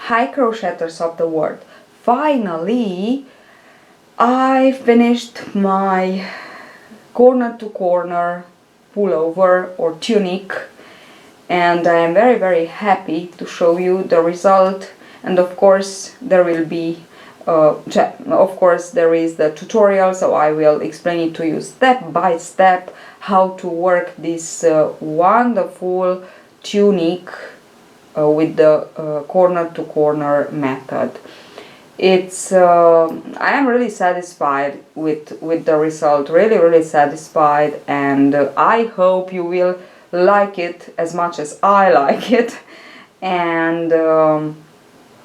Hi crocheters of the world. Finally, I finished my corner to corner pullover or tunic, and I am very happy to show you the result. And of course there will be there is the tutorial, so I will explain it to you step by step how to work this wonderful tunic with the corner to corner method. It's I am really satisfied with the result, really satisfied, and I hope you will like it as much as I like it. And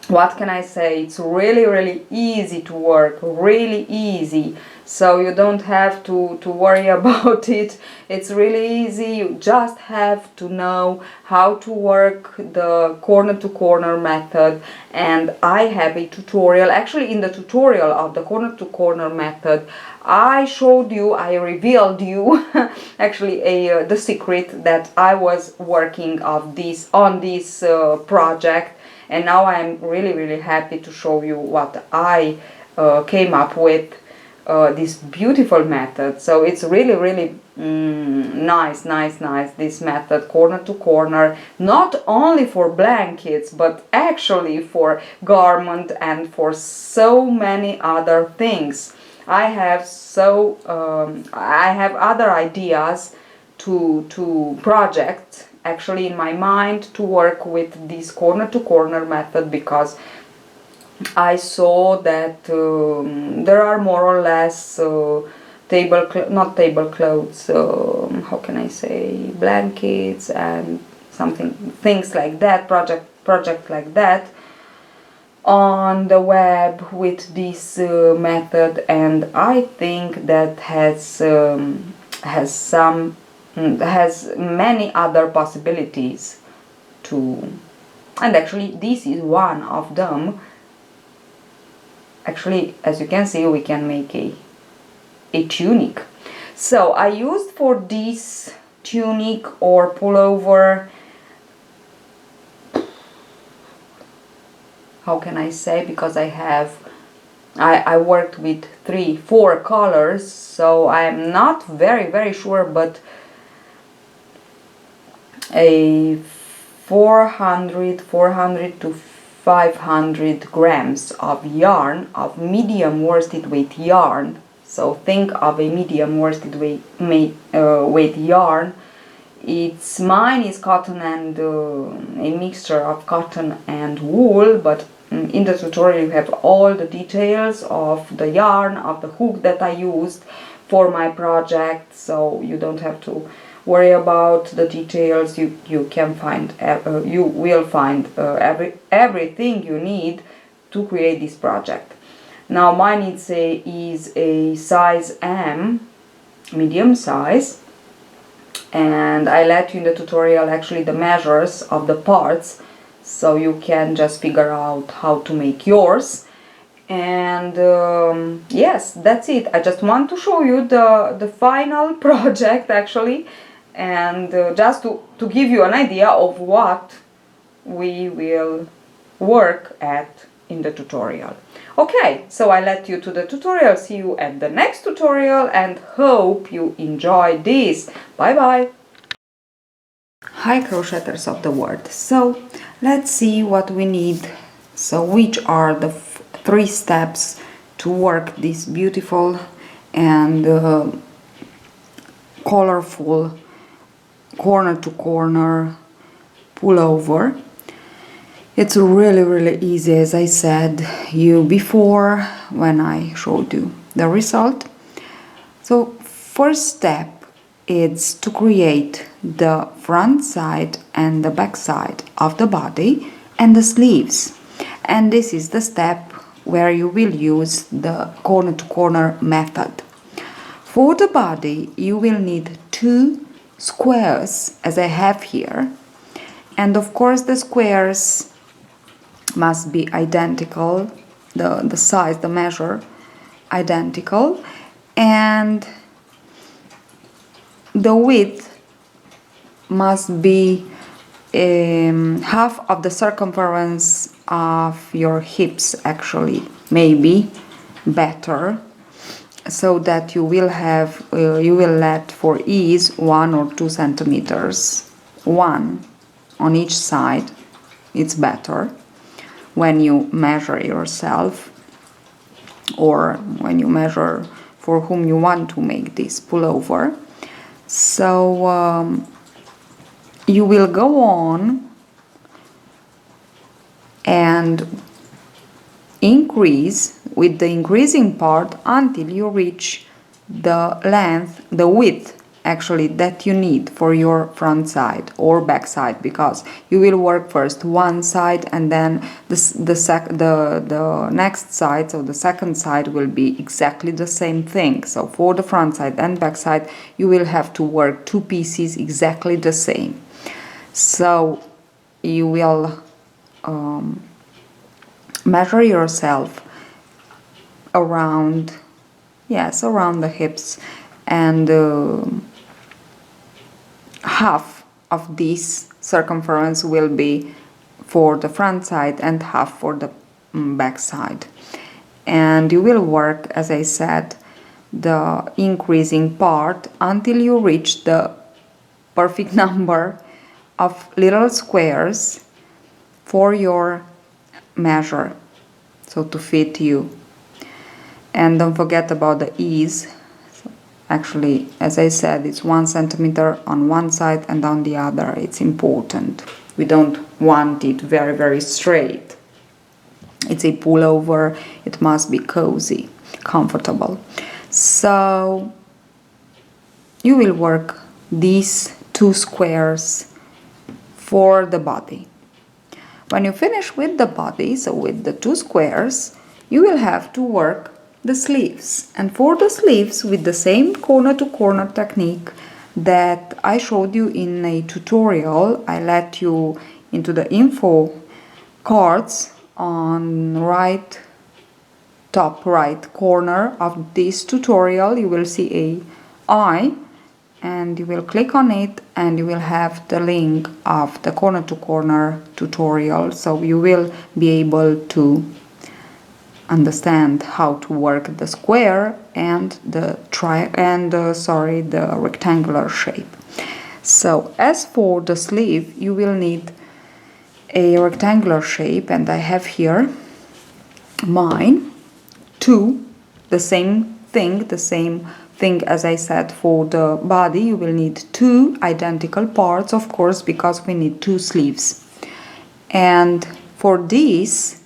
what can I say, it's really easy to work, really easy, so you don't have to worry about it. It's really easy. You just have to know how to work the corner to corner method, and I have a tutorial. Actually, in the tutorial of the corner to corner method, I showed you, I revealed you actually the secret that I was working on this project. And now I'm really happy to show you what I came up with, this beautiful method. So it's really nice, this method, corner to corner, not only for blankets but actually for garment and for so many other things. I have other ideas to project actually in my mind to work with this corner to corner method, because I saw that there are more or less not tablecloths, how can I say, blankets and things like that, project like that on the web with this method, and I think that has many other possibilities too, and actually this is one of them. Actually, as you can see, we can make a tunic. So I used for this tunic or pullover, how can I say, because I worked with 3-4 colors, so I am not very sure, but a 400 to 500 grams of yarn, of medium worsted weight yarn. So think of a medium worsted weight yarn. Mine is cotton and a mixture of cotton and wool, but in the tutorial you have all the details of the yarn, of the hook that I used for my project, so you don't have to worry about the details. You can find you will find everything you need to create this project. Now mine is a size M, medium size, and I let you in the tutorial actually the measures of the parts, so you can just figure out how to make yours. And yes, that's it. I just want to show you the final project actually, and just to give you an idea of what we will work at in the tutorial. Okay, so I let you to the tutorial. See you at the next tutorial and hope you enjoy this. Bye bye. Hi crocheters of the world. So let's see what we need. So which are the 3 steps to work this beautiful and colorful corner to corner pullover. It's really easy, as I said you before when I showed you the result. So first step is to create the front side and the back side of the body and the sleeves, and this is the step where you will use the corner to corner method. For the body you will need 2 squares, as I have here, and of course the squares must be identical, the size, the measure identical, and the width must be half of the circumference of your hips, actually, maybe better, so that you will have you will let for ease 1 or 2 centimeters, one on each side. It's better when you measure yourself, or when you measure for whom you want to make this pullover. So you will go on and increase with the increasing part until you reach the length, the width actually that you need for your front side or back side, because you will work first one side and then the next side, so the second side will be exactly the same thing. So for the front side and back side you will have to work 2 pieces exactly the same. So you will measure yourself around, yes, around the hips, and half of this circumference will be for the front side and half for the back side. And you will work, as I said, the increasing part until you reach the perfect number of little squares for your measure, so to fit you. And don't forget about the ease. Actually, as I said, it's 1 centimeter on one side and on the other. It's important. We don't want it very, very straight. It's a pullover. It must be cozy, comfortable. So you will work these 2 squares for the body. When you finish with the body, so with the 2 squares, you will have to work the sleeves. And for the sleeves, with the same corner to corner technique that I showed you in a tutorial, I let you into the info cards on top right corner of this tutorial. You will see a eye, and you will click on it and you will have the link of the corner to corner tutorial, so you will be able to understand how to work the square and the rectangular shape. So as for the sleeve, you will need a rectangular shape, and I have here mine, 2, the same thing as I said for the body. You will need 2 identical parts, of course, because we need 2 sleeves. And for this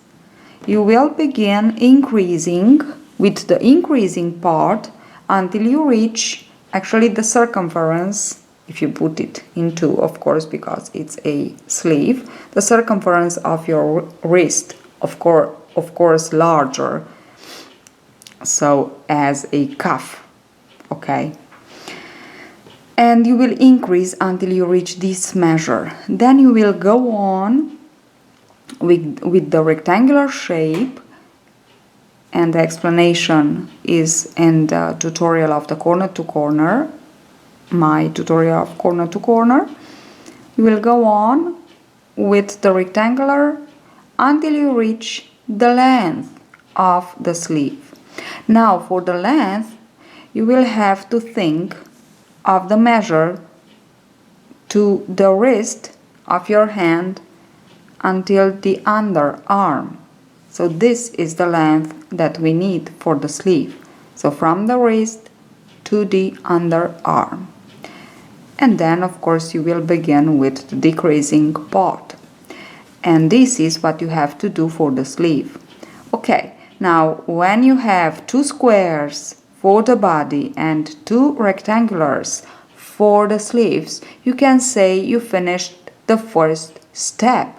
you will begin increasing with the increasing part until you reach actually the circumference, if you put it in 2, of course, because it's a sleeve, the circumference of your wrist, of course larger, so as a cuff, okay? And you will increase until you reach this measure. Then you will go on with the rectangular shape, and the explanation is in the tutorial of the corner to corner, my tutorial of corner to corner. You will go on with the rectangular until you reach the length of the sleeve. Now for the length, you will have to think of the measure to the wrist of your hand until the underarm. So this is the length that we need for the sleeve. So from the wrist to the underarm. And then of course you will begin with the decreasing part. And this is what you have to do for the sleeve. Okay, now when you have 2 squares for the body and 2 rectangulars for the sleeves, you can say you finished the first step.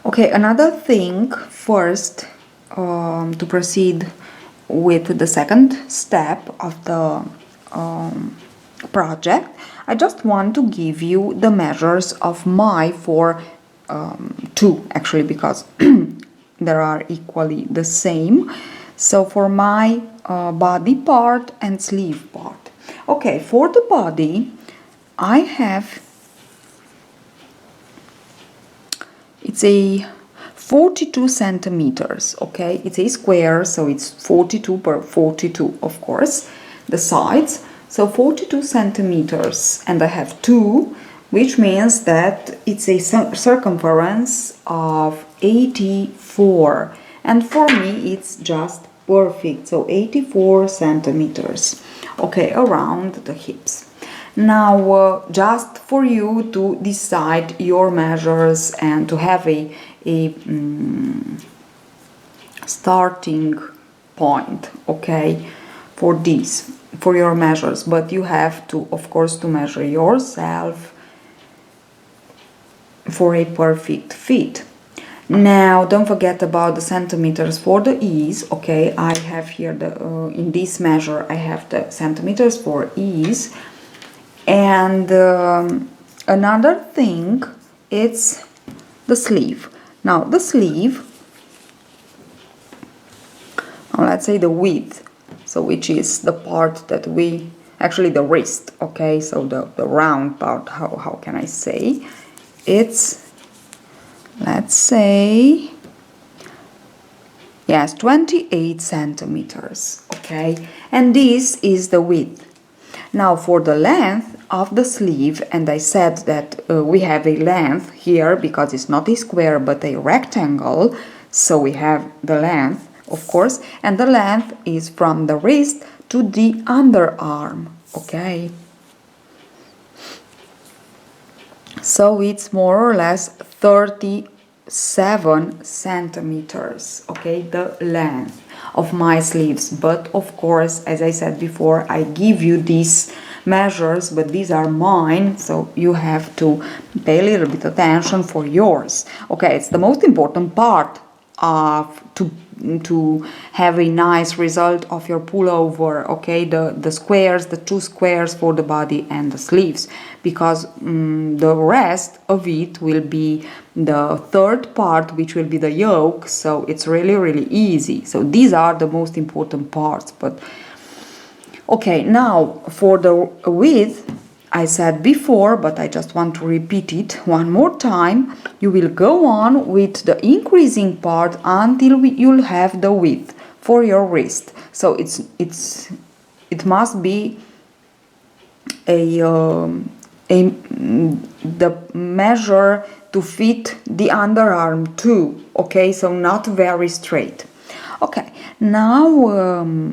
Okay, another thing first, to proceed with the second step of the project, I just want to give you the measures of my 2 actually, because they are equally the same. So for my body part and sleeve part. Okay, for the body, I have, it's a 42 centimeters, okay? It's a square, so it's 42 per 42, of course, the sides. So 42 centimeters, and I have 2, which means that it's a circumference of 84. And for me, it's just perfect. So 84 centimeters, okay, around the hips. Now, just for you to decide your measures and to have a starting point, okay, for this, for your measures, but you have to, of course, to measure yourself for a perfect fit. Now, don't forget about the centimeters for the ease, okay? I have here the in this measure I have the centimeters for ease. And another thing, it's the sleeve. Now the sleeve, let's say the width, so which is the part that we, actually the wrist, okay, so the round part, how can I say, it's, let's say, yes, 28 centimeters, okay, and this is the width. Now for the length of the sleeve, and I said that we have a length here because it's not a square but a rectangle, so we have the length, of course, and the length is from the wrist to the underarm, okay? So it's more or less 37 centimeters, okay, the length of my sleeves. But of course, as I said before, I give you these measures, but these are mine, so you have to pay a little bit attention for yours. Okay, it's the most important part of to have a nice result of your pullover, okay, the squares, the 2 squares for the body and the sleeves, because the rest of it will be the third part, which will be the yoke, so it's really easy. So these are the most important parts. But okay, now for the width, I said before, but I just want to repeat it one more time. You will go on with the increasing part until you'll have the width for your wrist. So it must be the measure to fit the underarm too. Okay, so not very straight. Okay, now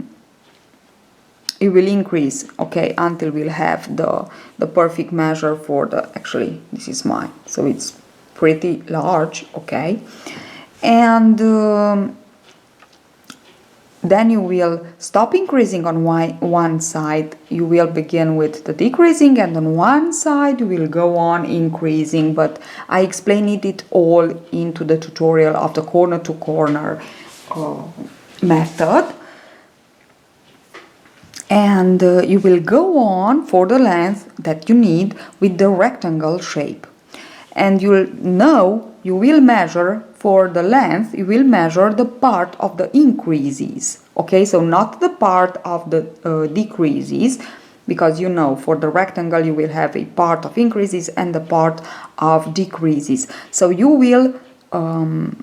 it will increase, okay, until we'll have the perfect measure for the, actually this is mine, so it's pretty large, okay, and then you will stop increasing on one side, you will begin with the decreasing, and on one side you will go on increasing, but I explained it all into the tutorial of the corner to corner method. And you will go on for the length that you need with the rectangle shape, and you'll know, you will measure for the length, you will measure the part of the increases, okay, so not the part of the decreases, because you know for the rectangle you will have a part of increases and the part of decreases, so you will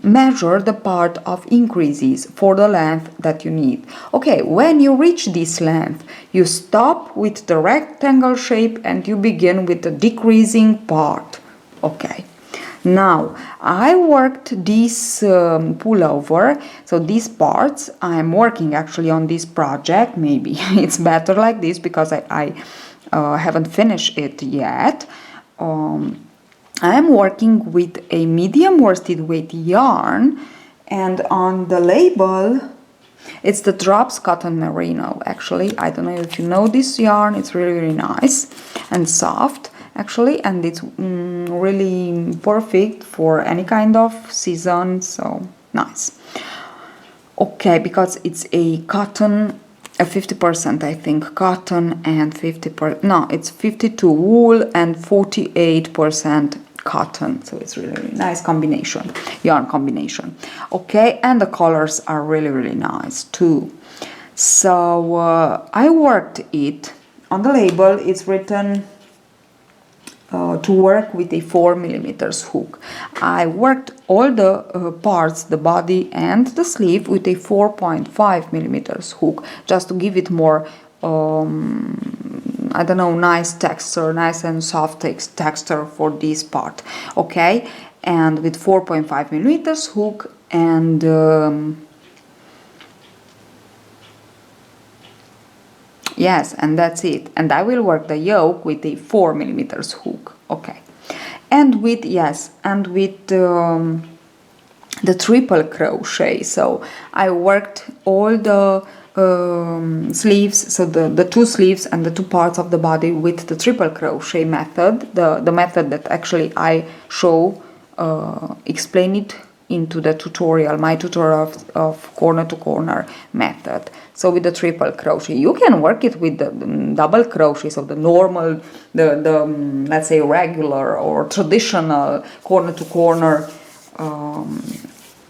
measure the part of increases for the length that you need. Okay, when you reach this length, you stop with the rectangle shape and you begin with the decreasing part. Okay, now I worked this pullover, so these parts I'm working actually on this project. Maybe it's better like this because I haven't finished it yet. I am working with a medium worsted weight yarn, and on the label it's the Drops Cotton Merino. Actually, I don't know if you know this yarn, it's really nice and soft actually, and it's really perfect for any kind of season, so nice. Okay, because it's a cotton, a 50% I think cotton and 50%, no, it's 52 wool and 48% cotton, so it's really nice combination, yarn combination. Okay, and the colors are really nice too. So I worked it on the label, it's written to work with a 4mm hook. I worked all the parts, the body and the sleeve, with a 4.5mm hook, just to give it more I don't know, nice texture, nice and soft texture for this part. Okay, and with 4.5mm hook, and yes, and that's it. And I will work the yoke with a 4mm hook. Okay, and with, yes, and with the triple crochet. So I worked all the sleeves, so the two sleeves and the two parts of the body, with the triple crochet method, the method that actually I show, explain it into the tutorial, my tutorial of corner to corner method. So with the triple crochet, you can work it with the double crochet, so the normal, the let's say regular or traditional corner to corner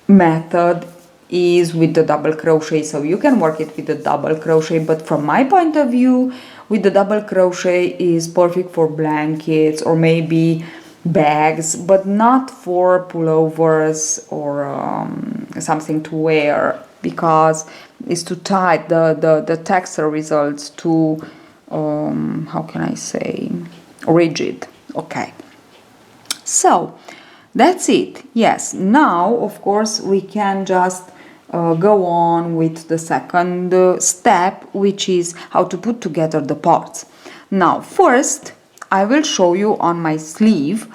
method is with the double crochet, so you can work it with the double crochet. But from my point of view, with the double crochet is perfect for blankets or maybe bags, but not for pullovers or something to wear, because it's too tight. The texture results too how can I say, rigid. Okay, so that's it. Yes, now of course we can just go on with the second step, which is how to put together the parts. Now first I will show you on my sleeve.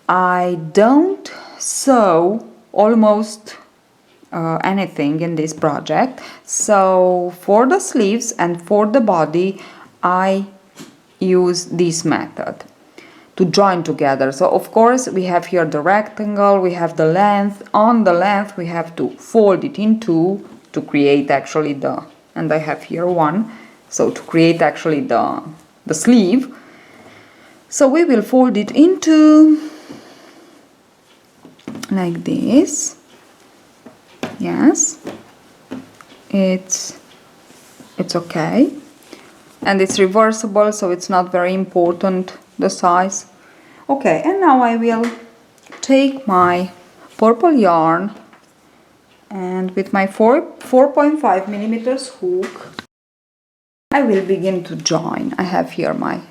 I don't sew almost anything in this project, so for the sleeves and for the body I use this method to join together. So of course we have here the rectangle, we have the length. On the length we have to fold it in two to create actually the, and I have here one, so to create actually the sleeve. So we will fold it into like this. Yes, it's okay, and it's reversible, so it's not very important the size. Okay, and now I will take my purple yarn, and with my 4.5mm hook I will begin to join. I have here my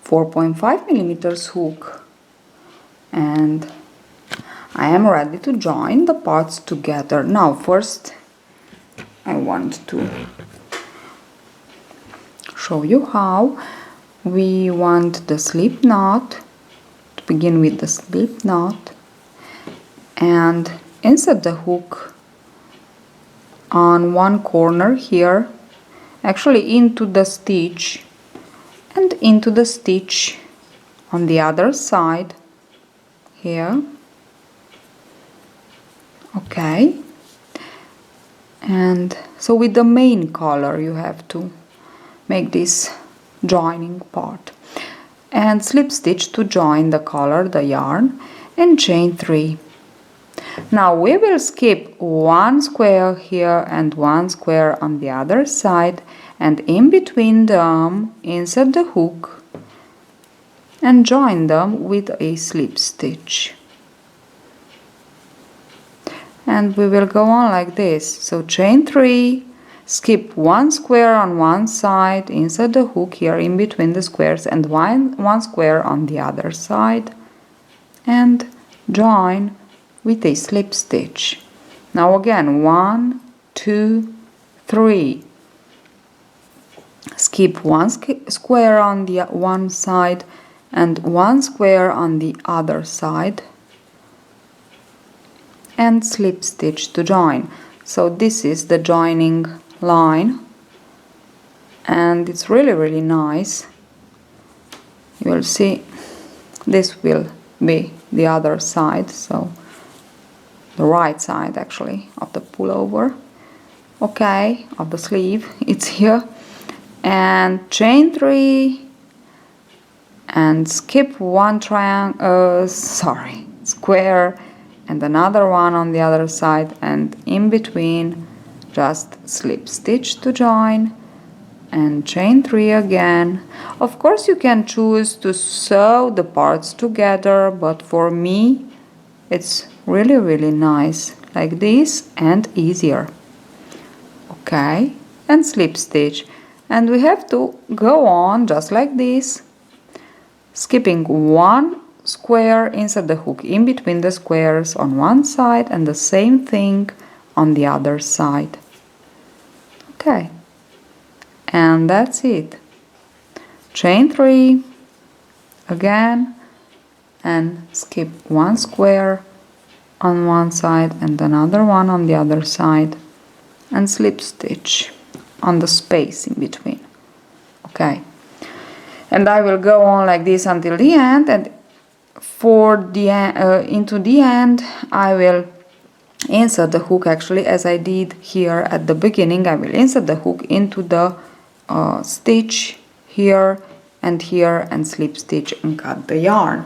4.5mm hook, and I am ready to join the parts together. Now first I want to show you how we want the slip knot. To begin with the slip knot, and insert the hook on one corner here, actually into the stitch, and into the stitch on the other side here. Okay, and so with the main color you have to make this joining part, and slip stitch to join the color, the yarn, and chain 3. Now we will skip one square here and one square on the other side, and in between them insert the hook and join them with a slip stitch. And we will go on like this. So chain 3, skip one square on one side, insert the hook here in between the squares, and one square on the other side, and join with a slip stitch. Now again, 1, 2, 3. Skip one square on the one side and one square on the other side, and slip stitch to join. So this is the joining line, and it's really nice. You will see this will be the other side, so the right side actually of the pullover, okay, of the sleeve. It's here, and chain 3 and skip one square and another one on the other side, and in between just slip stitch to join and chain 3 again. Of course you can choose to sew the parts together, but for me it's really nice like this and easier. Okay, and slip stitch, and we have to go on just like this, skipping one square, insert the hook in between the squares on one side and the same thing on the other side. Okay, and that's it. Chain 3 again and skip one square on one side and another one on the other side and slip stitch on the space in between. Okay, and I will go on like this until the end, and for the into the end I will insert the hook, actually as I did here at the beginning. I will insert the hook into the stitch here and slip stitch and cut the yarn.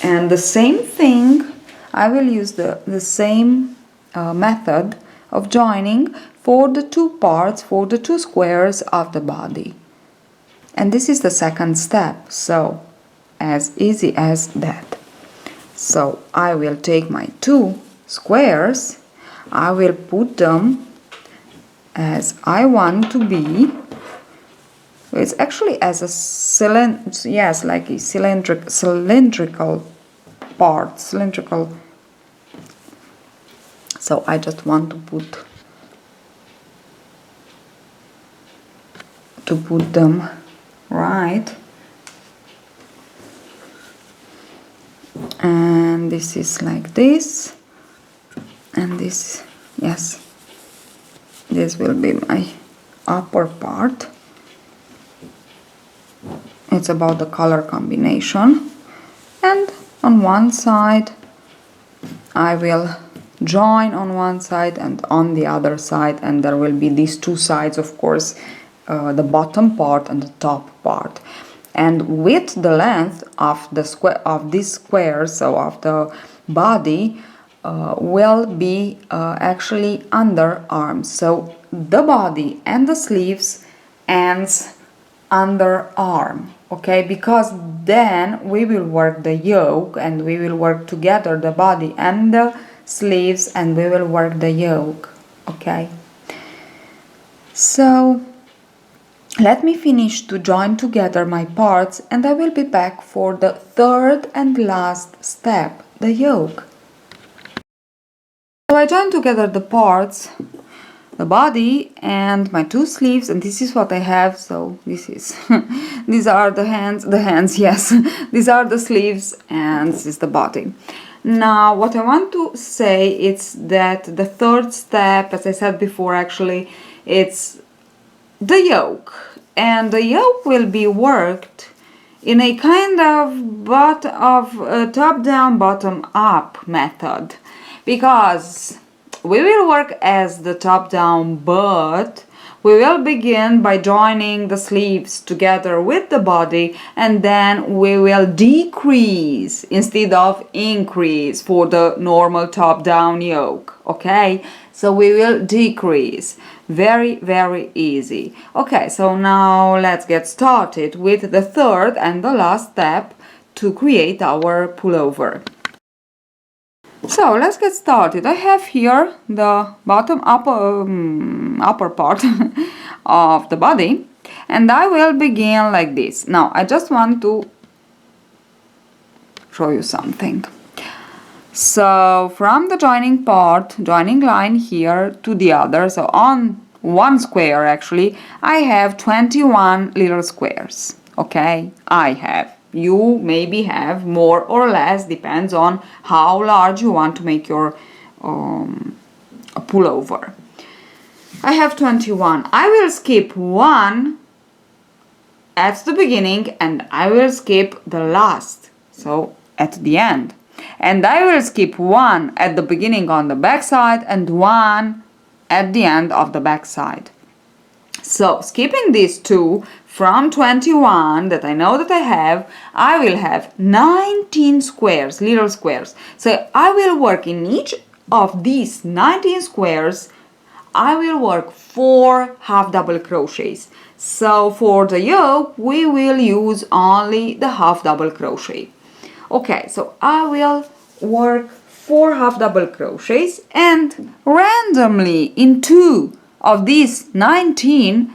And the same thing, I will use the same method of joining for the two parts, for the two squares of the body. And this is the second step, so as easy as that. So I will take my two squares, I will put them as I want to be. It's actually as a like a cylindrical part, cylindrical. So I just want to put them right. And this is like this, and this, yes, this will be my upper part. It's about the color combination, and on one side I will join on one side and on the other side, and there will be these two sides, of course, the bottom part and the top part. And with the length of the square of this square, so of the body, will be actually underarms. So the body and the sleeves ends underarm, okay, because then we will work the yoke and we will work together the body and the sleeves, and we will work the yoke. Okay, so let me finish to join together my parts, and I will be back for the third and last step, the yoke. So I joined together the parts, the body and my two sleeves, and this is what I have. So this is these are the hands, yes, these are the sleeves, and this is the body. Now what I want to say is that the third step, as I said before, actually it's the yoke, and the yoke will be worked in a kind of top down bottom up method, because we will work as the top down, but we will begin by joining the sleeves together with the body, and then we will decrease instead of increase for the normal top down yoke. Okay, so we will decrease. Very easy. Okay, so now let's get started with the third and the last step to create our pullover. So let's get started. I have here the bottom upper part of the body, and I will begin like this. Now I just want to show you something. So from the joining line here to the other, so on one square actually I have 21 little squares. Okay, I have. You maybe have more or less, depends on how large you want to make your pullover. I have 21. I will skip one at the beginning and I will skip the last, so at the end. And I will skip one at the beginning on the back side and one at the end of the back side. So skipping these two from 21 that I know that I will have 19 squares, little squares. So I will work in each of these 19 squares I will work 4 half double crochets. So for the yoke we will use only the half double crochet. Okay, so I will work 4 half double crochets, and randomly in 2 of these 19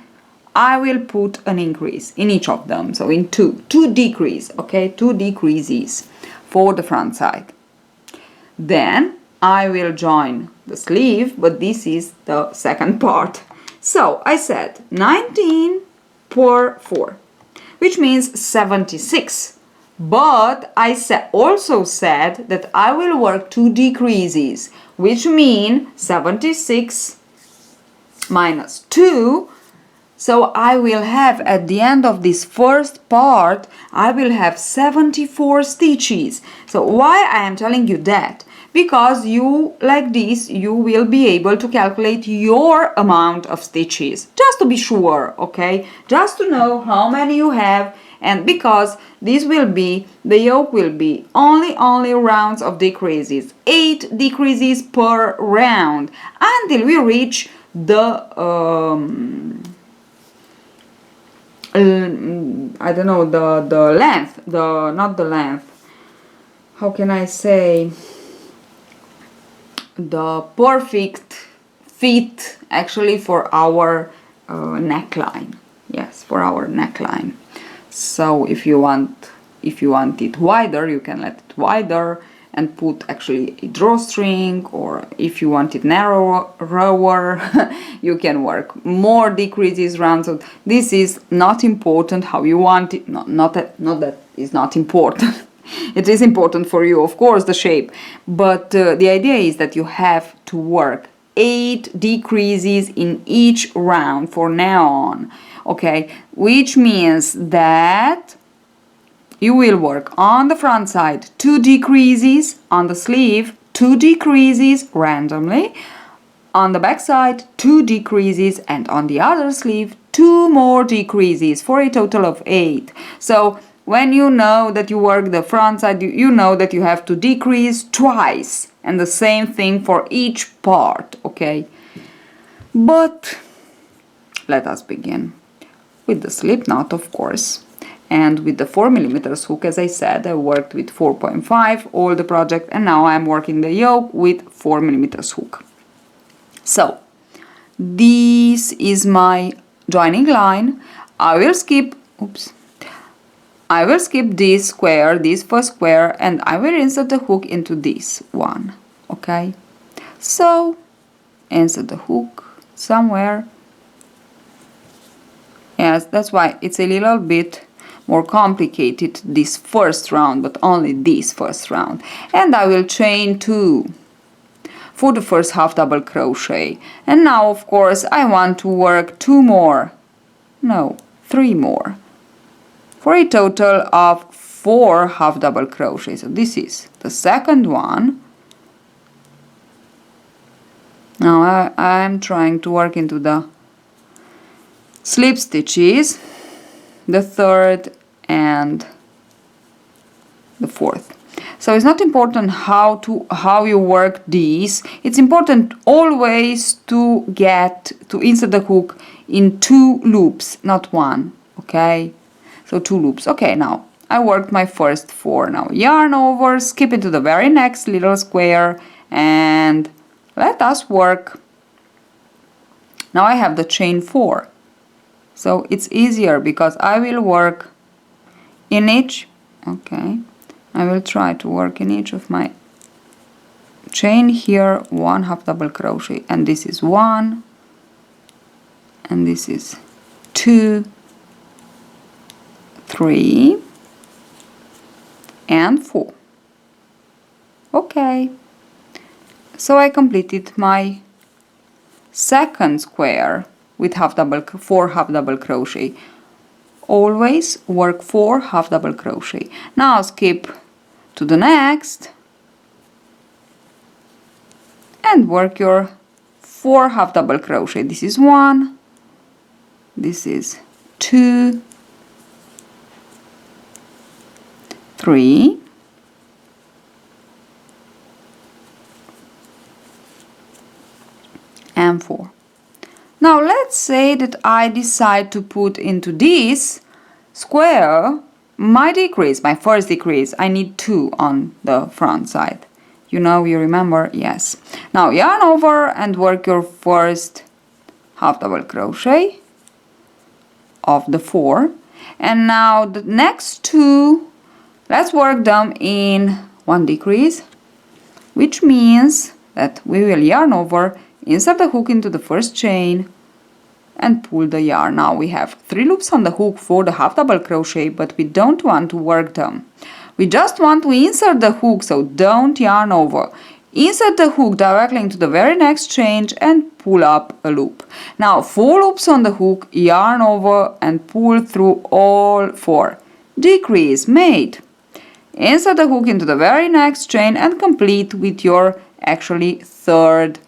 I will put an increase in each of them. So in two decrease, okay, 2 decreases for the front side. Then I will join the sleeve, but this is the second part. So I said 19 per 4, which means 76. But I also said that I will work 2 decreases, which mean 76 minus 2. So I will have, at the end of this first part, I will have 74 stitches. So why I am telling you that? Because you, like this, you will be able to calculate your amount of stitches, just to be sure, okay? Just to know how many you have, and because this will be, the yoke will be only rounds of decreases, 8 decreases per round, until we reach the I don't know, the length, not the length, how can I say, the perfect fit actually for our neckline. Yes, for our neckline. So if you want it wider, you can let it wider and put actually a drawstring, or if you want it narrower, you can work more decreases round. So this is not important how you want it. Not that is not important. It is important for you, of course, the shape, but the idea is that you have to work 8 decreases in each round for now on, okay, which means that you will work on the front side 2 decreases, on the sleeve 2 decreases randomly, on the back side 2 decreases, and on the other sleeve 2 more decreases for a total of 8. So when you know that you work the front side, you know that you have to decrease twice, and the same thing for each part, okay? But let us begin with the slip knot, of course, and with the 4mm hook. As I said, I worked with 4.5 all the project, and now I'm working the yoke with 4mm hook. So this is my joining line. I will skip this square, this first square, and I will insert the hook into this one, okay? So insert the hook somewhere. Yes, that's why it's a little bit more complicated this first round, but only this first round. And I will chain 2 for the first half double crochet. And now, of course, I want to work 3 more, for a total of 4 half double crochets. So this is the second one. Now I'm trying to work into the slip stitches, the third and the fourth. So it's not important how you work these. It's important always to insert the hook in 2 loops, not 1, okay? So 2 loops. Okay, now I worked my first 4. Now yarn over, skip into the very next little square, and let us work. Now I have the chain 4. So it's easier because I will work in each, okay, I will try to work in each of my chain here 1 half double crochet, and this is 1, and this is 2, 3 and 4. Okay, so I completed my second square with 4 half double crochet. Always work 4 half double crochet. Now skip to the next and work your 4 half double crochet. This is 1, this is 2, 3, and 4. Now let's say that I decide to put into this square my decrease, my first decrease. I need 2 on the front side. You remember? Yes. Now yarn over and work your first half double crochet of the 4. And now the next 2, let's work them in 1 decrease, which means that we will yarn over, insert the hook into the first chain, and pull the yarn. Now we have 3 loops on the hook for the half double crochet, but we don't want to work them. We just want to insert the hook, so don't yarn over. Insert the hook directly into the very next chain and pull up a loop. Now 4 loops on the hook, yarn over and pull through all 4. Decrease made. Insert the hook into the very next chain and complete with your actually third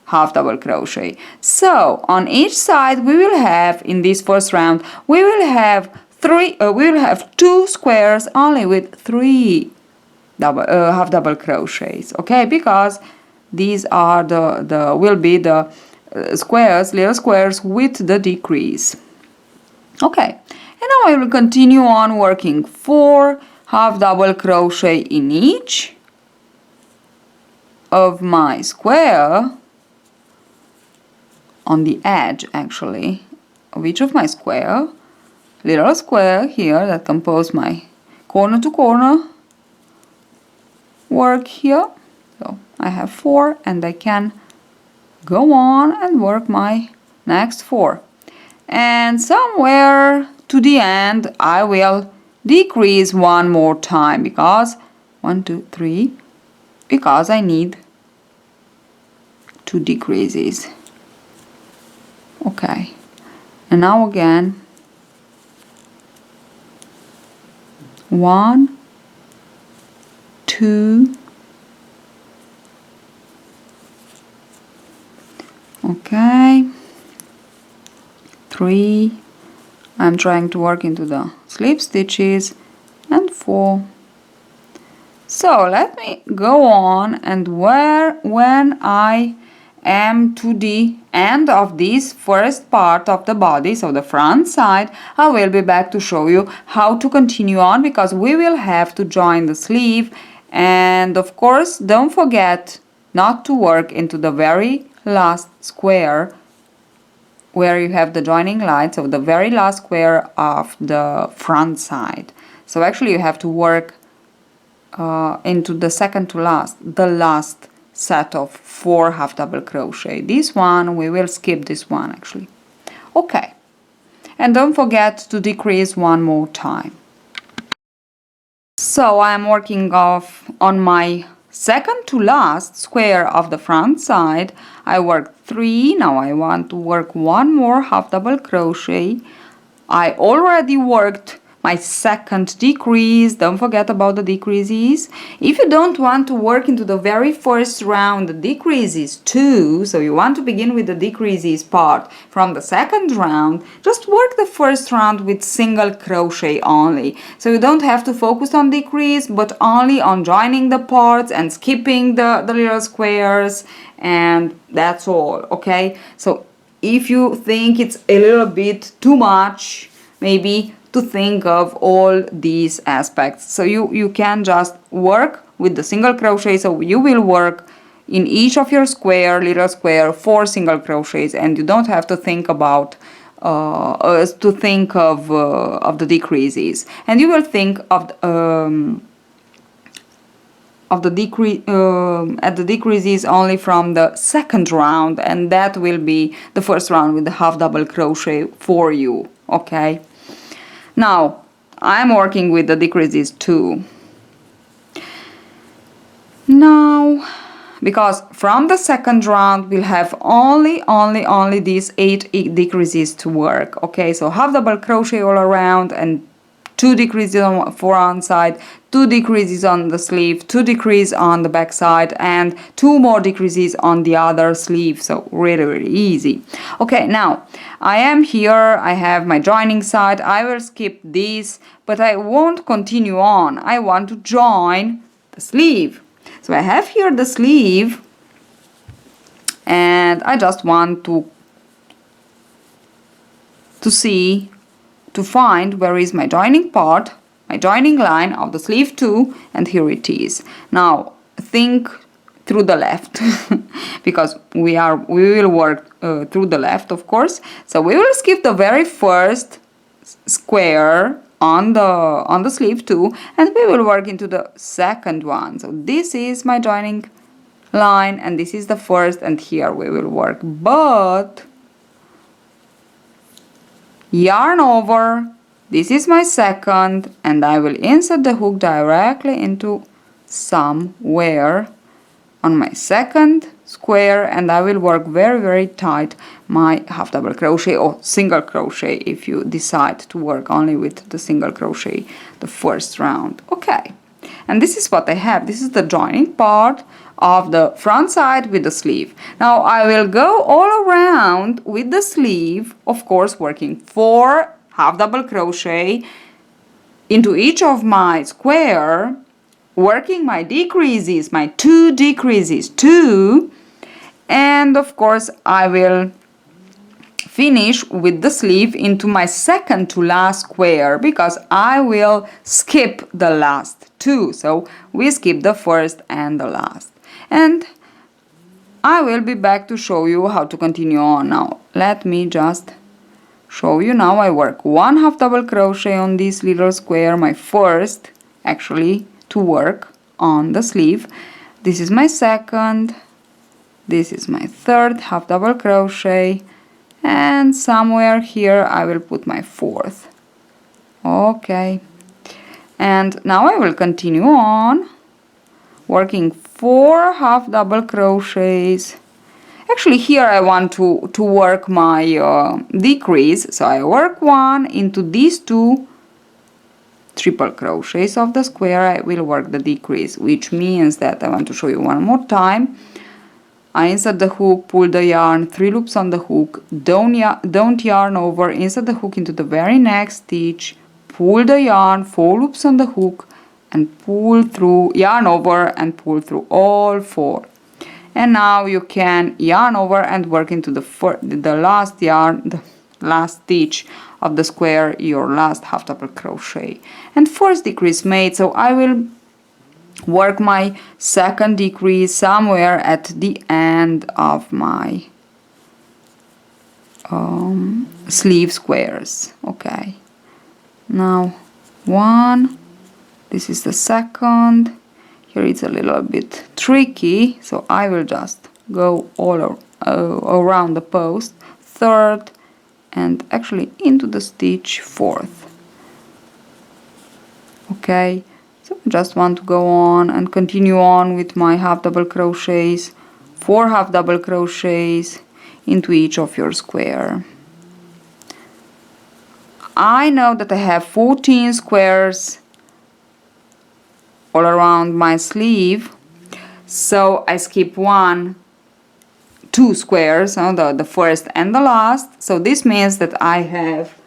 half double crochet. So on each side we will have, in this first round, we will have 2 squares only with 3 half double crochets, okay, because these are will be the squares, little squares with the decrease. Okay, and now I will continue on working 4 half double crochet in each of my square, on the edge actually of each of my square, little square here that compose my corner to corner work here. So I have 4 and I can go on and work my next 4, and somewhere to the end I will decrease 1 more time, because 1 2 3, because I need 2 decreases. Okay, and now again 1 2, okay, 3, I'm trying to work into the slip stitches, and 4. So let me go on, and when I am to the end of this first part of the body, so the front side, I will be back to show you how to continue on, because we will have to join the sleeve. And of course, don't forget not to work into the very last square where you have the joining line, so the very last square of the front side. So actually you have to work into the second to last, the last set of 4 half double crochet. This one, we will skip this one actually. Okay, and don't forget to decrease 1 more time. So I am working on my second to last square of the front side. I worked 3, now I want to work 1 more half double crochet. I already worked my second decrease. Don't forget about the decreases. If you don't want to work into the very first round the decreases too, so you want to begin with the decreases part from the second round, just work the first round with single crochet only. So you don't have to focus on decrease, but only on joining the parts and skipping the little squares, and that's all, okay? So if you think it's a little bit too much, maybe to think of all these aspects, so you can just work with the single crochet. So you will work in each of your little square 4 single crochets, and you don't have to think about of the decreases, and you will think of the decreases only from the second round, and that will be the first round with the half double crochet for you, okay? Now I'm working with the decreases too. Now, because from the second round we'll have only these 8 decreases to work, okay? So half double crochet all around, and 2 decreases on front side, 2 decreases on the sleeve, 2 decreases on the back side, and 2 more decreases on the other sleeve. So really easy. Okay, now I am here, I have my joining side. I will skip this, but I won't continue on. I want to join the sleeve. So I have here the sleeve, and I just want to to see, to find where is my joining part, my joining line of the sleeve 2, and here it is. Now think through the left because we will work through the left, of course. So we will skip the very first square on the sleeve 2, and we will work into the second one. So this is my joining line and this is the first, and here we will work, but yarn over, this is my second, and I will insert the hook directly into somewhere on my second square, and I will work very tight my half double crochet or single crochet if you decide to work only with the single crochet the first round. Okay, and this is what I have. This is the joining part of the front side with the sleeve. Now I will go all around with the sleeve, of course working 4 half double crochet into each of my square, working my decreases, my 2 decreases, 2, and of course I will finish with the sleeve into my second to last square because I will skip the last 2. So we skip the first and the last. And I will be back to show you how to continue on. Now let me just show you. Now I work 1 half double crochet on this little square, my first actually to work on the sleeve. This is my second, this is my third half double crochet, and somewhere here I will put my fourth. Okay, and now I will continue on working 4 half double crochets. Actually here I want to work my decrease, so I work 1 into these 2 triple crochets of the square. I will work the decrease, which means that I want to show you one more time. I insert the hook, pull the yarn, 3 loops on the hook, don't yarn over, insert the hook into the very next stitch, pull the yarn, 4 loops on the hook, and pull through, yarn over and pull through all 4. And now you can yarn over and work into the last yarn, the last stitch of the square, your last half double crochet, and first decrease made. So I will work my second decrease somewhere at the end of my sleeve squares. Okay, now 1, this is the second. Here it's a little bit tricky, so I will just go all around the post, third, and actually into the stitch, fourth. Okay, so I just want to go on and continue on with my half double crochets, 4 half double crochets into each of your square. I know that I have 14 squares all around my sleeve, so I skip 2 squares, the first and the last. So this means that I have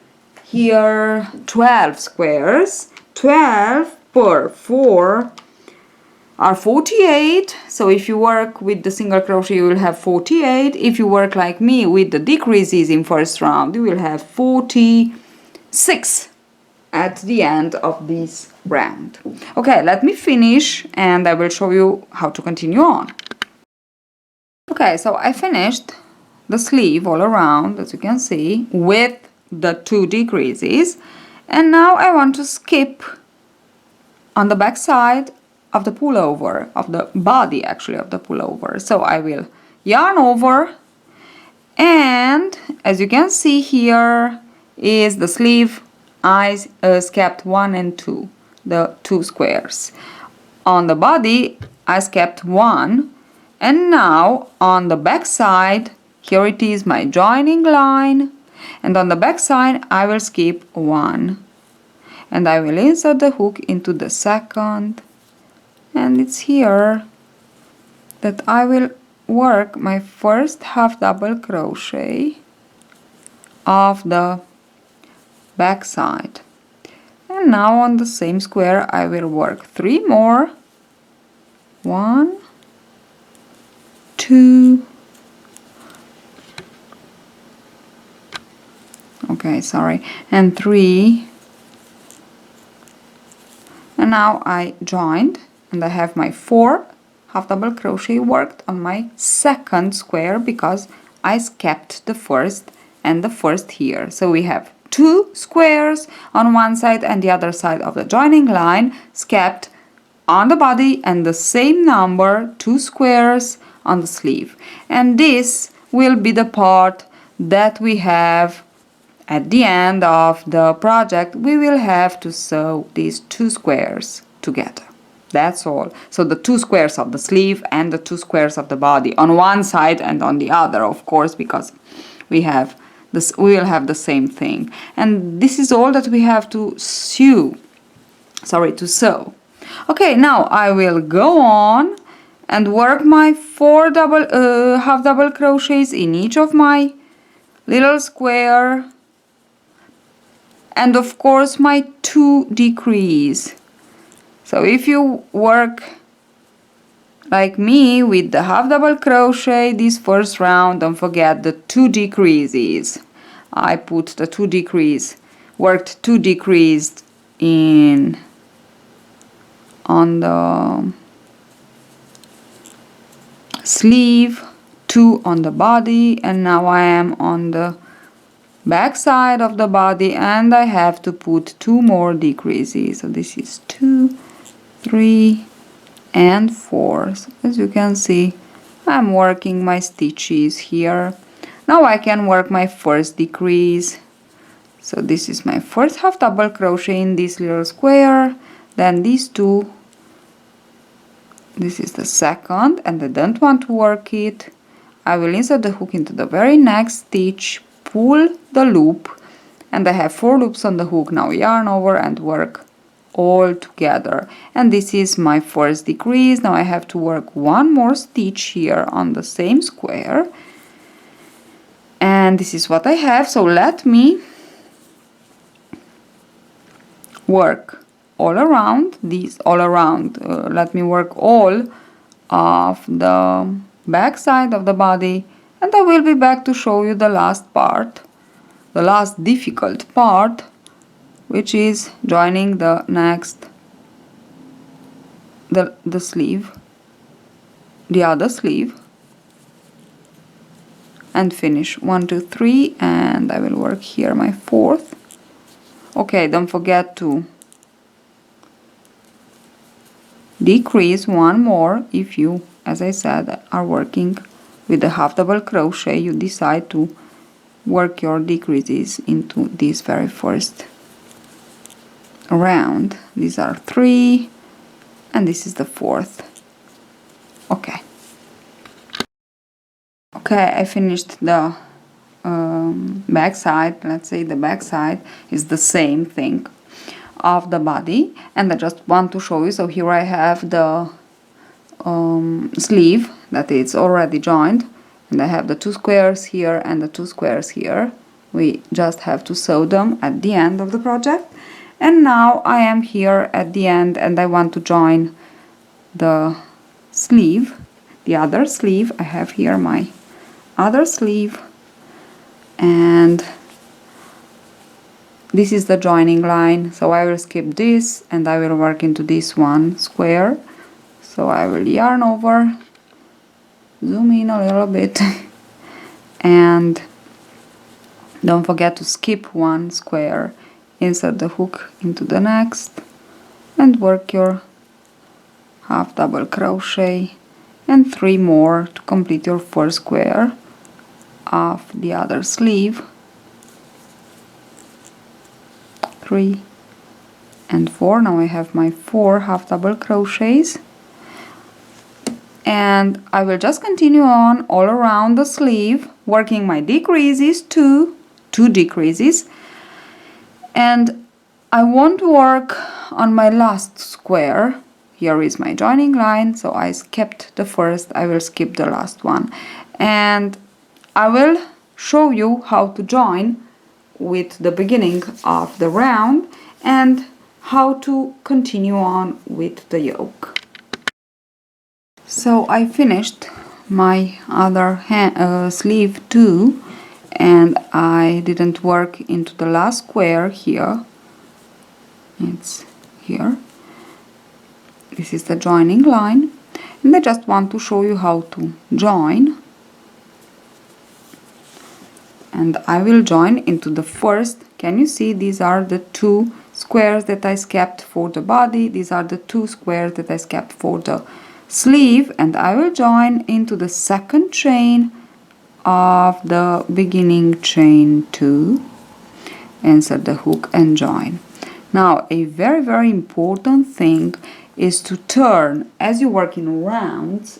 here 12 squares. 12 per 4 are 48. So if you work with the single crochet, you will have 48. If you work like me with the decreases in first round, you will have 46 at the end of this round. Okay, let me finish and I will show you how to continue on. Okay, so I finished the sleeve all around, as you can see, with the 2 decreases, and now I want to skip on the back side of the pullover, of the body actually of the pullover. So I will yarn over, and as you can see here is the sleeve. I skipped 1 and 2, the 2 squares. On the body I skipped 1, and now on the back side, here it is my joining line, and on the back side I will skip 1, and I will insert the hook into the second, and it's here that I will work my first half double crochet of the back side. And now on the same square I will work 3 more. 1, 2, okay, sorry, and 3, and now I joined, and I have my 4 half double crochet worked on my second square because I kept the first and the first here. So we have 2 squares on one side and the other side of the joining line kept on the body, and the same number 2 squares on the sleeve. And this will be the part that we have at the end of the project. We will have to sew these 2 squares together. That's all. So the 2 squares of the sleeve and the 2 squares of the body on one side and on the other, of course, because we have this, we will have the same thing. And this is all that we have to sew. Okay, now I will go on and work my 4 half double crochets in each of my little square, and of course my 2 decrease. So if you work like me with the half double crochet this first round, don't forget the 2 decreases. I put the 2 decrease, worked 2 decreased in on the sleeve, 2 on the body, and now I am on the back side of the body, and I have to put 2 more decreases. So this is 2, 3 and 4. So as you can see, I'm working my stitches here. Now I can work my first decrease. So this is my first half double crochet in this little square, then these 2, this is the second, and I don't want to work it. I will insert the hook into the very next stitch, pull the loop, and I have 4 loops on the hook. Now yarn over and work all together, and this is my first decrease. Now I have to work 1 more stitch here on the same square, and this is what I have. So let me work all around these, let me work all of the back side of the body, and I will be back to show you the last part, the last difficult part, which is joining the next, the sleeve, the other sleeve, and finish 1, 2, 3, and I will work here my 4th. Okay, don't forget to decrease 1 more if you, as I said, are working with the half double crochet. You decide to work your decreases into this very first round. These are 3 and this is the 4th. Okay, I finished the back side. Let's say the back side is the same thing of the body, and I just want to show you. So here I have the sleeve that is already joined, and I have the 2 squares here and the 2 squares here. We just have to sew them at the end of the project. And now I am here at the end, and I want to join the sleeve, the other sleeve. I have here my other sleeve, and this is the joining line. So I will skip this and I will work into this one square. So I will yarn over, zoom in a little bit, and don't forget to skip 1 square, insert the hook into the next, and work your half double crochet, and 3 more to complete your 1st square of the other sleeve. 3 and 4. Now I have my 4 half double crochets, and I will just continue on all around the sleeve, working my decreases, 2 decreases, and I want to work on my last square. Here is my joining line, so I skipped the first, I will skip the last one, and I will show you how to join with the beginning of the round and how to continue on with the yoke. So I finished my other sleeve too, and I didn't work into the last square here. It's here. This is the joining line, and I just want to show you how to join. And I will join into the first. Can you see these are the two squares that I skipped for the body? These are the two squares that I skipped for the sleeve, and I will join into the second chain of the beginning chain 2, insert the hook and join. Now a very important thing is to turn as you work in rows,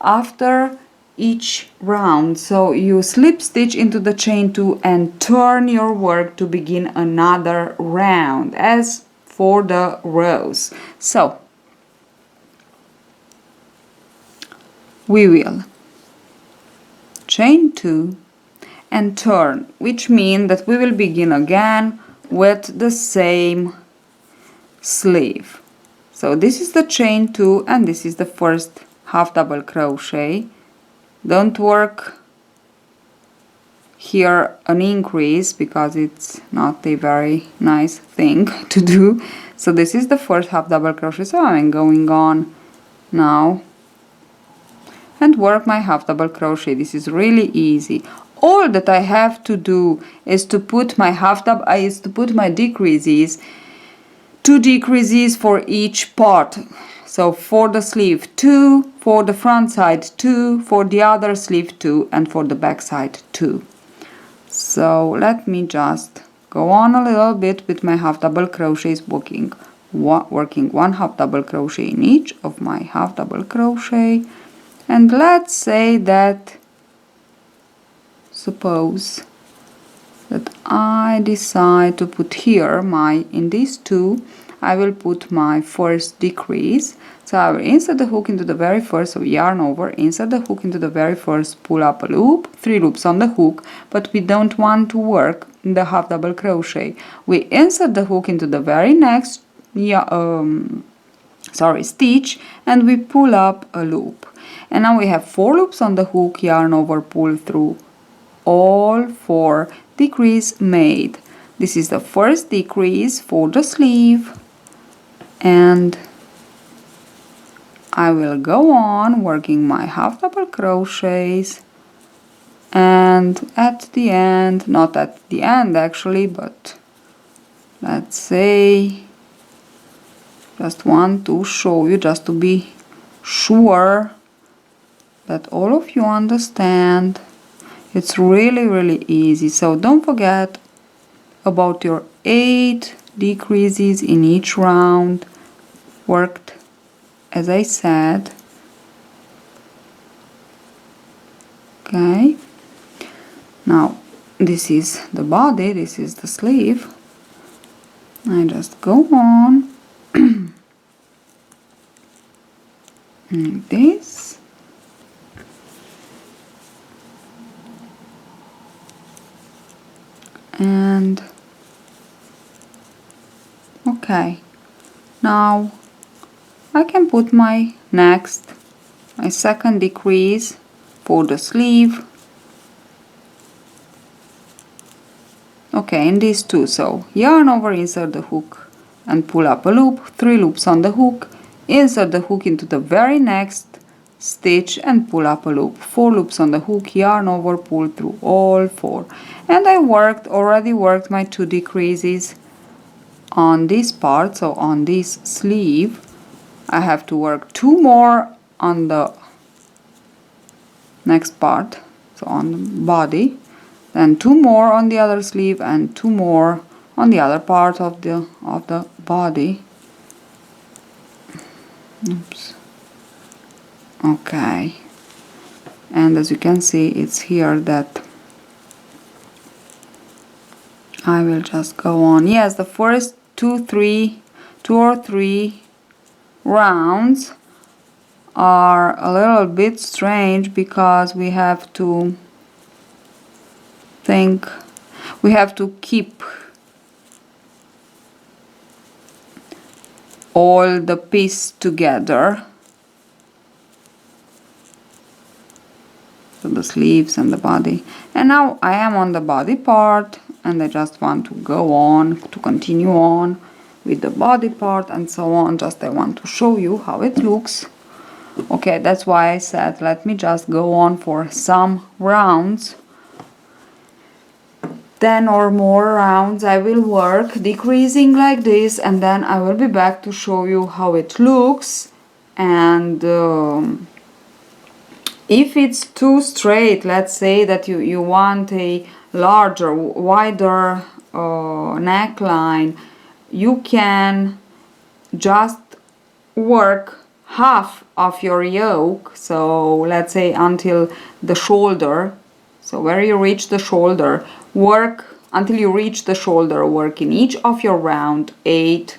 after each round. So you slip stitch into the chain 2 and turn your work to begin another round as for the rows. So we will chain 2 and turn, which means that we will begin again with the same sleeve. So this is the chain 2 and this is the first half double crochet. Don't work here an increase because it's not a very nice thing to do. So this is the first half double crochet, so I'm going on now and work my half double crochet. This is really easy. All that I have to do is to put my decreases, 2 decreases for each part. So for the sleeve 2, for the front side 2, for the other sleeve 2, and for the back side 2. So let me just go on a little bit with my half double crochets, working 1 half double crochet in each of my half double crochet. And let's say that, suppose that I decide to put here in these 2, I will put my first decrease. So I will insert the hook into the very first, so yarn over, insert the hook into the very first, pull up a loop, 3 loops on the hook, but we don't want to work in the half double crochet. We insert the hook into the very next stitch, and we pull up a loop. And now we have 4 loops on the hook, yarn over, pull through all 4, decrease made. This is the first decrease for the sleeve, and I will go on working my half double crochets, and at the end, not at the end actually, but let's say, just want to show you, just to be sure that all of you understand. It's really easy. So don't forget about your 8 decreases in each round, worked as I said. Okay, now this is the body, this is the sleeve. I just go on like this. And okay, now I can put my second decrease for the sleeve. Okay, in these 2, so yarn over, insert the hook and pull up a loop, 3 loops on the hook, insert the hook into the very next stitch and pull up a loop, 4 loops on the hook, yarn over, pull through all 4. And I already worked my 2 decreases on this part, so on this sleeve. I have to work 2 more on the next part, so on the body, then 2 more on the other sleeve, and 2 more on the other part of the body. Oops. Okay, and as you can see, it's here that I will just go on. Yes, the first 2 or 3 rounds are a little bit strange because we have to keep all the pieces together. to the sleeves and the body. And now I am on the body part, and I just want to go on, to continue on with the body part and so on. Just I want to show you how it looks. Okay, that's why I said let me just go on for some rounds. 10 or more rounds I will work decreasing like this, and then I will be back to show you how it looks. And if it's too straight, let's say that you want a larger, wider neckline, you can just work half of your yoke, so let's say until the shoulder, so where you reach the shoulder, work until you reach the shoulder, work in each of your round 8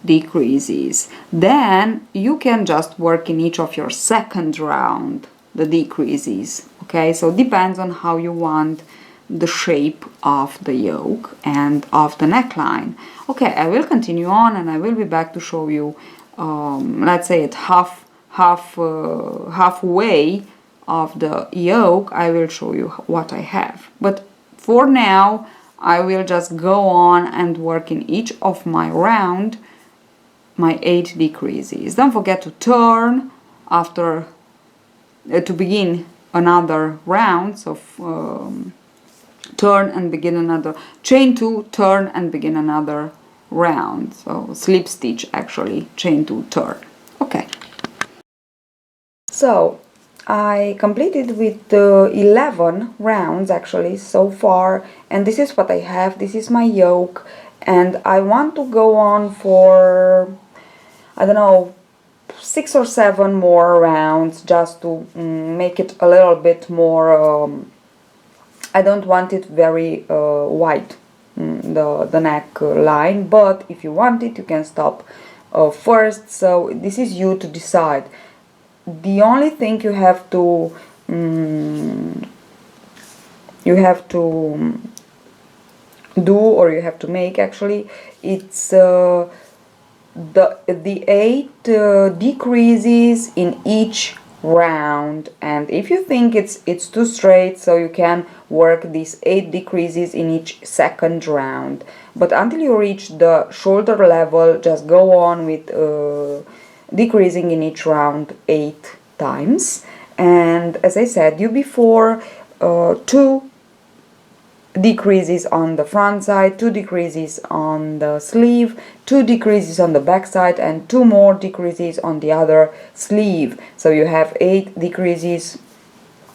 decreases. Then you can just work in each of your second round the decreases. Okay, so it depends on how you want the shape of the yoke and of the neckline. Okay, I will continue on, and I will be back to show you let's say at halfway of the yoke I will show you what I have. But for now I will just go on and work in each of my round my 8 decreases. Don't forget to turn after to begin another round. So turn and begin another, chain 2, turn and begin another round. So slip stitch, actually, chain 2, turn. Okay, so I completed with 11 rounds actually so far, and this is what I have. This is my yoke, and I want to go on for, I don't know, 6 or 7 more rounds, just to make it a little bit more I don't want it very wide, the neck line, but if you want it you can stop first. So this is you to decide. The only thing you have to do, or you have to make actually, it's the 8 decreases in each round. And if you think it's too straight, so you can work these 8 decreases in each second round, but until you reach the shoulder level just go on with decreasing in each round 8 times. And as I said you before, 2 decreases on the front side, 2 decreases on the sleeve, 2 decreases on the back side, and 2 more decreases on the other sleeve. So you have 8 decreases.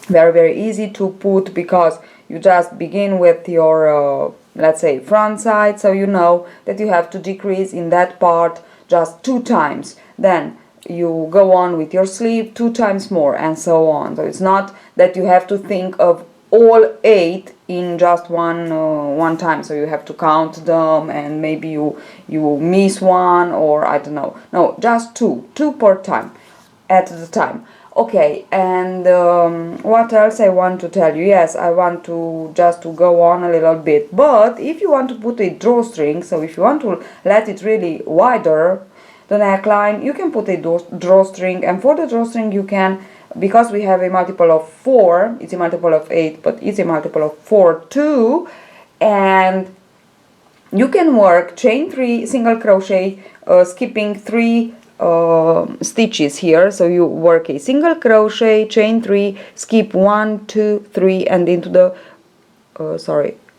Very easy to put, because you just begin with your let's say front side, so you know that you have to decrease in that part just 2 times. Then you go on with your sleeve 2 times more, and so on. So it's not that you have to think of all 8 in just one time, so you have to count them and maybe you miss one, or I don't know. No, just 2 per time at the time. Okay, and what else I want to tell you? Yes, I want to just to go on a little bit, but if you want to put a drawstring, so if you want to let it really wider the neckline, you can put a drawstring. And for the drawstring you can, because we have a multiple of 4, it's a multiple of 8, but it's a multiple of 4 too, and you can work chain 3 single crochet, skipping 3 stitches here. So you work a single crochet, chain 3, skip 1 2 3, and into the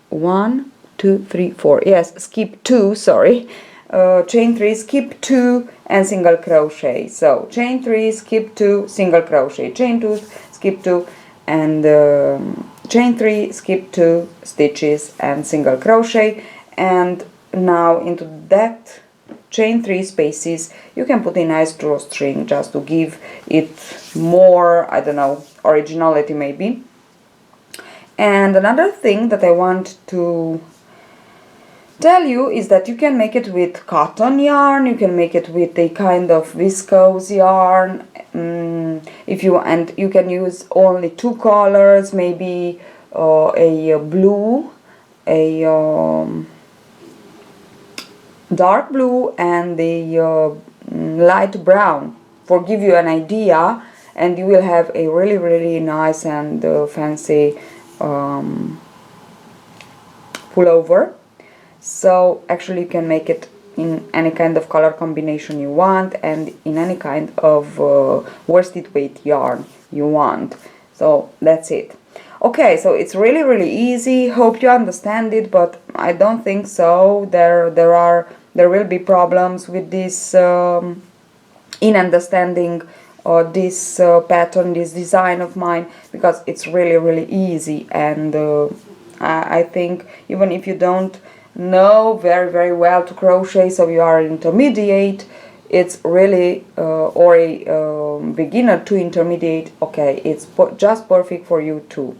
1 2 3 4, yes, skip 2, sorry, chain 3, skip 2, and single crochet. So chain 3, skip 2, single crochet, chain 2, skip 2, and chain 3, skip 2 stitches and single crochet. And now into that chain 3 spaces you can put a nice drawstring, just to give it more, I don't know, originality maybe. And another thing that I want to tell you is that you can make it with cotton yarn, you can make it with a kind of viscose yarn, if you, and you can use only 2 colors, maybe a blue, a dark blue, and a light brown, for give you an idea. and you will have a really nice and fancy pullover. So actually you can make it in any kind of color combination you want and in any kind of worsted weight yarn you want. So that's it. Okay, so it's really easy. Hope you understand it, but I don't think so. There will be problems with this in understanding this pattern, this design of mine, because it's really easy, and I think even if you don't know very well to crochet, so you are intermediate, it's really or a beginner to intermediate, okay, it's just perfect for you too.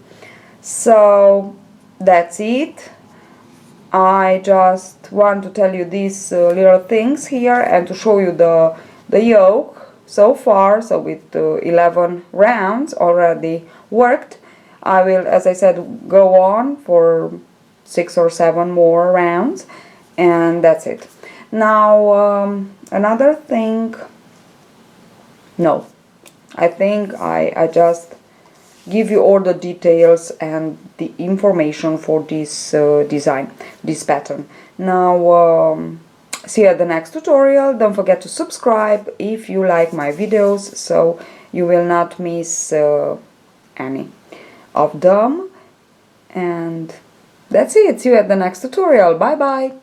So that's it. I just want to tell you these little things here and to show you the yoke so far. So with 11 rounds already worked, I will, as I said, go on for 6 or 7 more rounds, and that's it. Now another thing, no, I think I just give you all the details and the information for this design, this pattern. Now see you at the next tutorial. Don't forget to subscribe if you like my videos, so you will not miss any of them. And that's it. See you at the next tutorial. Bye bye.